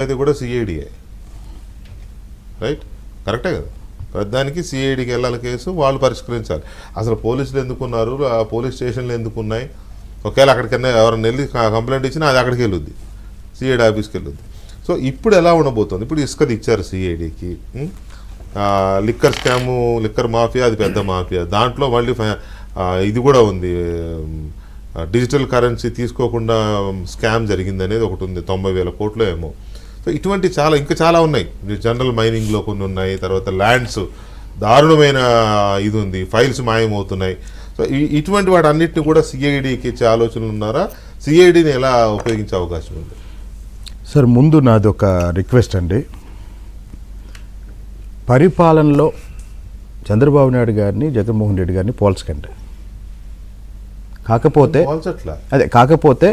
అది కూడా సిఐడియే, రైట్? కరెక్టే కదా. ప్రధానికి సిఐడికి వెళ్ళాలి కేసు, వాళ్ళు పరిష్కరించాలి. అసలు పోలీసులు ఎందుకున్నారు, ఆ పోలీస్ స్టేషన్లు ఎందుకున్నాయి? ఒకవేళ అక్కడికన్నా ఎవరైనా వెళ్ళి కంప్లైంట్ ఇచ్చినా అది అక్కడికి వెళ్ళొద్ది, సిఐడి ఆఫీస్కి వెళ్ళొద్ది. సో ఇప్పుడు ఎలా ఉండబోతుంది? ఇప్పుడు ఇసుకది ఇచ్చారు సిఐడికి, లిక్కర్ స్కాము, లిక్కర్ మాఫియా అది పెద్ద మాఫియా. దాంట్లో మళ్ళీ ఇది కూడా ఉంది, డిజిటల్ కరెన్సీ తీసుకోకుండా స్కామ్ జరిగింది అనేది ఒకటి ఉంది, 90,000 కోట్లు ఏమో. సో ఇటువంటి ఇంకా చాలా ఉన్నాయి. జనరల్ మైనింగ్లో కొన్ని ఉన్నాయి, తర్వాత ల్యాండ్స్ దారుణమైన ఇది ఉంది, ఫైల్స్ మాయమవుతున్నాయి. సో ఇటువంటి వాటి అన్నిటిని కూడా సిఐడికి ఇచ్చే ఆలోచనలు ఉన్నారా? సిఐడిని ఎలా ఉపయోగించే అవకాశం ఉంది? సార్, ముందు నాది ఒక రిక్వెస్ట్ అండి. పరిపాలనలో చంద్రబాబు నాయుడు గారిని, జగన్మోహన్ రెడ్డి గారిని పోల్చకండి. కాకపోతే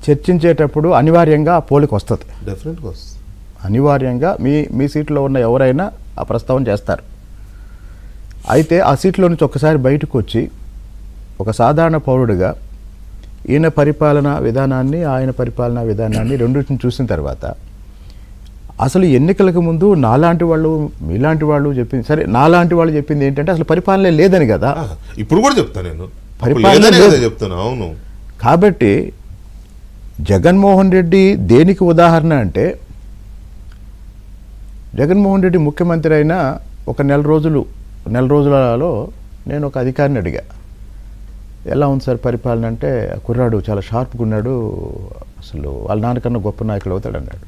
చర్చించేటప్పుడు అనివార్యంగా ఆ పోలిక వస్తుంది, డెఫినెట్గా వస్తుంది. అనివార్యంగా మీ సీట్లో ఉన్న ఎవరైనా ఆ ప్రస్తావన చేస్తారు. అయితే ఆ సీట్లో నుంచి ఒక్కసారి బయటకు వచ్చి ఒక సాధారణ పౌరుడిగా ఈయన పరిపాలనా విధానాన్ని, ఆయన పరిపాలనా విధానాన్ని రెండింటిని చూసిన తర్వాత అసలు ఎన్నికలకు ముందు నాలాంటి వాళ్ళు, మీలాంటి వాళ్ళు చెప్పింది సరే, నాలాంటి వాళ్ళు చెప్పింది ఏంటంటే అసలు పరిపాలన లేదని కదా. ఇప్పుడు కూడా చెప్తాను నేను, పరిపాలన చెప్తాను. అవును. కాబట్టి జగన్మోహన్ రెడ్డి దేనికి ఉదాహరణ అంటే, జగన్మోహన్ రెడ్డి ముఖ్యమంత్రి అయిన ఒక నెల రోజులలో నేను ఒక అధికారిని అడిగా, ఎలా ఉంది సార్ పరిపాలన అంటే, కుర్రాడు చాలా షార్ప్గా ఉన్నాడు, అసలు వాళ్ళ నాన్నకన్నా గొప్ప నాయకుడు అవుతాడు అన్నాడు.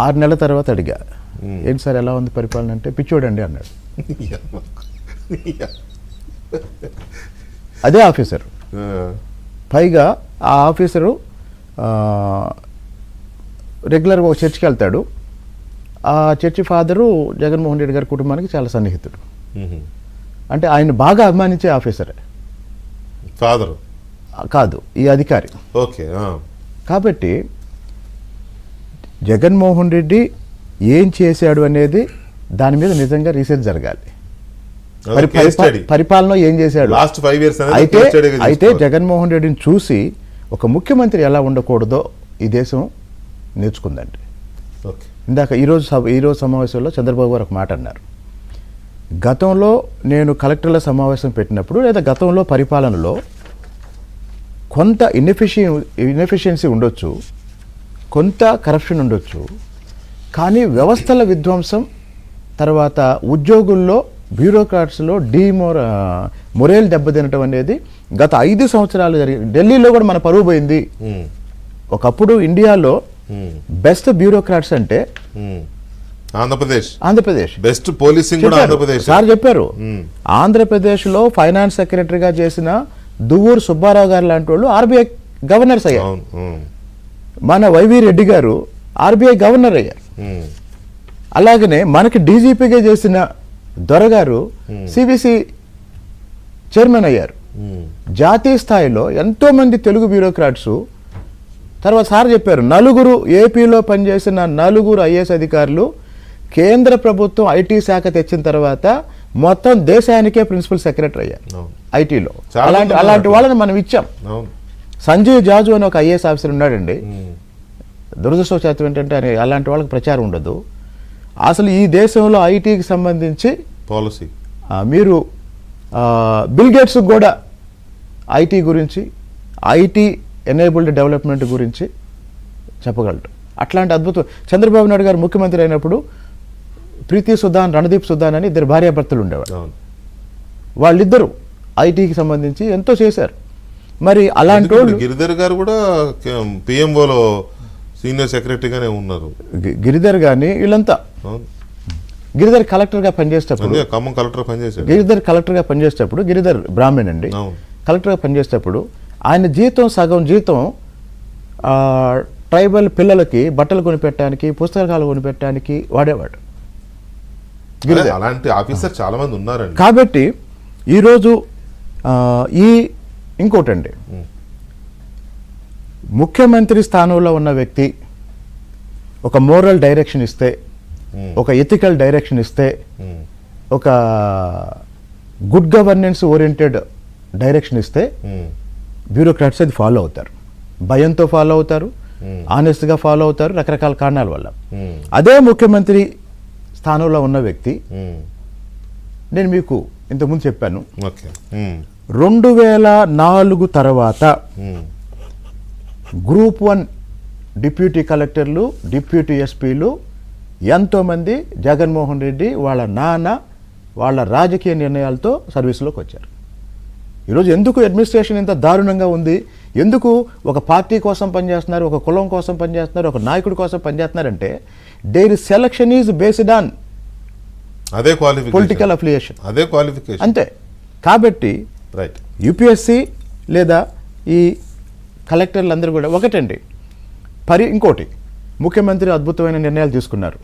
6 నెలల తర్వాత అడిగా, ఏంటి సార్ ఎలా ఉంది పరిపాలన అంటే, పిచ్చోడండి అన్నాడు. అదే ఆఫీసరు. పైగా ఆ ఆఫీసరు రెగ్యులర్గా ఒక చర్చికి వెళ్తాడు. ఆ చర్చి ఫాదరు జగన్మోహన్ రెడ్డి గారి కుటుంబానికి చాలా సన్నిహితుడు. అంటే ఆయన బాగా అభిమానించే ఆఫీసరే, ఫాదరు కాదు ఈ అధికారి. ఓకే. కాబట్టి జగన్మోహన్ రెడ్డి ఏం చేశాడు అనేది దాని మీద నిజంగా రీసెర్చ్ జరగాలి. పరిపాలన ఏం చేశాడు, లాస్ట్ 5 years అయితే జగన్మోహన్ రెడ్డిని చూసి ఒక ముఖ్యమంత్రి ఎలా ఉండకూడదో ఈ దేశం నేర్చుకుందండి. ఇందాక ఈరోజు సమావేశంలో చంద్రబాబు గారు ఒక మాట అన్నారు, గతంలో నేను కలెక్టర్ల సమావేశం పెట్టినప్పుడు లేదా గతంలో పరిపాలనలో కొంత ఇన్ఎఫిషియన్సీ ఉండొచ్చు, కొంత కరప్షన్ ఉండొచ్చు, కానీ వ్యవస్థల విధ్వంసం, తర్వాత ఉద్యోగుల్లో బ్యూరోక్రాట్స్లో మొరేల్ దెబ్బతినటం అనేది గత 5 సంవత్సరాలు జరిగింది. ఢిల్లీలో కూడా మన పరువు పోయింది. ఒకప్పుడు ఇండియాలో బెస్ట్ బ్యూరోక్రాట్స్ అంటే ఆంధ్రప్రదేశ్, బెస్ట్ పోలీసింగ్ కూడా ఆంధ్రప్రదేశ్ సార్ చెప్పారు. ఆంధ్రప్రదేశ్లో ఫైనాన్స్ సెక్రటరీగా చేసిన దువ్వూరు సుబ్బారావు గారు లాంటి వాళ్ళు ఆర్బీఐ గవర్నర్స్ అయ్యారు. మన వైవి రెడ్డి గారు ఆర్బీఐ గవర్నర్ అయ్యారు. అలాగనే మనకి డీజీపీగా చేసిన దొరగారు సిబిసి చైర్మన్ అయ్యారు. జాతీయ స్థాయిలో ఎంతో మంది తెలుగు బ్యూరోక్రాట్స్. తర్వాత సార్ చెప్పారు, ఏపీలో పనిచేసిన 4 ఐఏఎస్ అధికారులు కేంద్ర ప్రభుత్వం ఐటీ శాఖ తెచ్చిన తర్వాత మొత్తం దేశానికే ప్రిన్సిపల్ సెక్రటరీ అయ్యారు ఐటీలో. అలాంటి వాళ్ళని మనం ఇచ్చాం. సంజయ్ జాజు అని ఒక ఐఏఎస్ ఆఫీసర్ ఉన్నాడండి. దురదృష్టవశాత్తు ఏంటంటే అలాంటి వాళ్ళకి ప్రచారం ఉండదు. అసలు ఈ దేశంలో ఐటీకి సంబంధించి పాలసీ మీరు బిల్ గేట్స్ కూడా ఐటీ గురించి, ఐటీ ఎనేబుల్డ్ డెవలప్మెంట్ గురించి చెప్పగలరు. అట్లాంటి అద్భుతం. చంద్రబాబు నాయుడు గారు ముఖ్యమంత్రి అయినప్పుడు ప్రీతి సుధాన్, రణదీప్ సుధాన్ అని 2 భార్యాభర్తలు ఉండేవారు. వాళ్ళిద్దరూ ఐటీకి సంబంధించి ఎంతో చేశారు. మరి అలాంటి వాళ్ళు గిరిధర్ గారు కూడా పిఎంఓలో సీనియర్ సెక్రటరీగానే ఉన్నారు. గిరిధర్ గాని వీళ్ళంతా. గిరిధర్ కలెక్టర్గా పనిచేసేటప్పుడు, ఖమ్మం కలెక్టర్ పనిచేశాడు. గిరిధర్ కలెక్టర్గా పనిచేసేటప్పుడు, గిరిధర్ బ్రాహ్మణ్ అండి, కలెక్టర్గా పనిచేసేటప్పుడు ఆయన సగం జీతం ట్రైబల్ పిల్లలకి బట్టలు కొనిపెట్టడానికి, పుస్తకాలు కొనిపెట్టడానికి వాడేవాడు. అలాంటి ఆఫీసర్ చాలా మంది ఉన్నారండి. కాబట్టి ఈరోజు ఇంకోటండి, ముఖ్యమంత్రి స్థానంలో ఉన్న వ్యక్తి ఒక మోరల్ డైరెక్షన్ ఇస్తే, ఒక ఎథికల్ డైరెక్షన్ ఇస్తే, ఒక గుడ్ గవర్నెన్స్ ఓరియంటెడ్ డైరెక్షన్ ఇస్తే బ్యూరోక్రాట్స్ అది ఫాలో అవుతారు. భయంతో ఫాలో అవుతారు, ఆనెస్ట్గా ఫాలో అవుతారు రకరకాల కారణాల వల్ల. అదే ముఖ్యమంత్రి స్థానంలో ఉన్న వ్యక్తి, నేను మీకు ఇంతకుముందు చెప్పాను, ఓకే 2004 తర్వాత గ్రూప్ 1 డిప్యూటీ కలెక్టర్లు, డిప్యూటీ ఎస్పీలు ఎంతోమంది జగన్మోహన్ రెడ్డి వాళ్ళ నాన్న వాళ్ళ రాజకీయ నిర్ణయాలతో సర్వీసులోకి వచ్చారు. ఈరోజు ఎందుకు అడ్మినిస్ట్రేషన్ ఇంత దారుణంగా ఉంది, ఎందుకు ఒక పార్టీ కోసం పనిచేస్తున్నారు, ఒక కులం కోసం పనిచేస్తున్నారు, ఒక నాయకుడి కోసం పనిచేస్తున్నారంటే their selection is based on అదే క్వాలిఫికేషన్, పొలిటికల్ అఫిలియేషన్, అదే క్వాలిఫికేషన్ అంతే. కాబట్టి రైట్. యూపీఎస్సీ లేదా ఈ కలెక్టర్లు అందరూ కూడా ఒకటండి. ఇంకోటి, ముఖ్యమంత్రి అద్భుతమైన నిర్ణయాలు తీసుకున్నారు,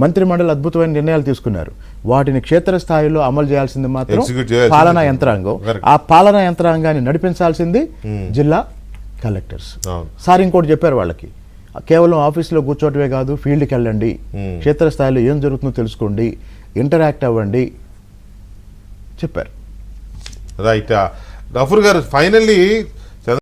మంత్రిమండలి అద్భుతమైన నిర్ణయాలు తీసుకున్నారు, వాటిని క్షేత్రస్థాయిలో అమలు చేయాల్సింది మాత్రం Execute చేయాల్సింది పాలనా యంత్రాంగం. Correct. ఆ పాలనా యంత్రాంగాన్ని నడిపించాల్సింది జిల్లా కలెక్టర్స్. అవును. సార్ ఇంకోటి చెప్పారు వాళ్ళకి, కేవలం ఆఫీసులో కూర్చోవటమే కాదు, ఫీల్డ్కి వెళ్ళండి, క్షేత్రస్థాయిలో ఏం జరుగుతుందో తెలుసుకోండి, ఇంటరాక్ట్ అవ్వండి చెప్పారు. రైట్. గఫూర్ గారు, ఫైనల్లీ